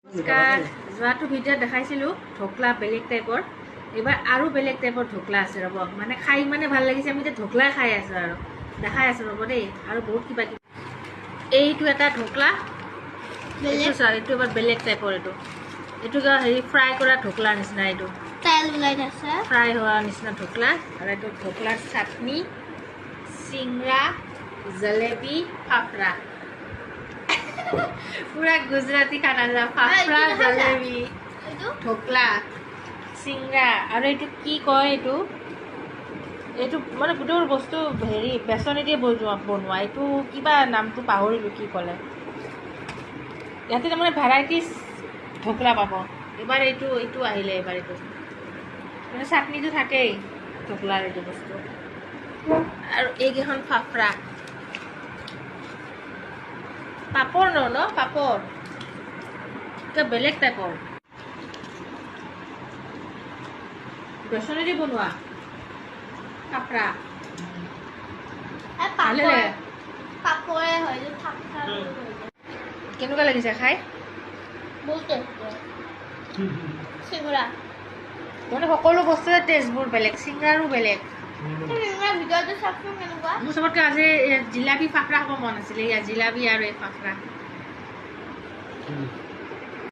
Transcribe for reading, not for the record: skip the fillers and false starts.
নমস্কাৰ যোৱাটো ভিডিঅ'ত দেখাইছিলোঁ ঢোকলা বেলেগ টাইপৰ এইবাৰ আৰু বেলেগ টাইপৰ ঢোকলা আছে ৰ'ব মানে খাই ইমানে ভাল লাগিছে আমি এতিয়া ঢোকলাই খাই আছোঁ আৰু দেখাই আছোঁ ৰ'ব দেই আৰু বহুত কিবা কিবি এইটো এটা ঢোকলা এইটো চাৰ এইটো এবাৰ বেলেগ টাইপৰ এইটো হেৰি ফ্ৰাই কৰা ঢোকলাৰ নিচিনা এইটো তেল ওলাই আছে ফ্ৰাই হোৱা নিচিনা ঢোকলা আৰু এইটো ঢোকলাৰ চাটনি চিংৰা জলেবি ফাফৰা पूरा गुजराती खाना जा फाफड़ा जलेबी ढोकला सिंगरा और एटू की कय एटू एटू माने गुटर बस्तु हेरी बेसने দিয়ে বনোৱা এটু কিবা নামটো পাহৰিলো কি কলে ইয়াতে মানে ভ্যাৰাইটিজ ঢোকলা পাব এবাৰ এটু এটু আহিলে এবাৰ এটু মানে চাটনিটো থাকেই ঢোকলাৰ এটু বস্তু আৰু এইকেইখন ফাফৰা পাপড় ন পাপড় এটা বেলেগ টাইপৰ বেসনেদি বনোৱা ফাফৰা পাপড়ে হয় যে ফাফড়া কেনেকুৱা লাগিছে খাই বহুত চিংৰা মানে সকলো বস্তুৰে টেষ্টবোৰ বেলেগ চিংৰাৰো বেলেগ চিংৰা ভিতৰতে চাকচোন কেনেকুৱা মোৰ চবতকৈ আজি জিলাপি ফাফৰা খাব মন আছিলে জিলাপি আৰু এই ফাফৰা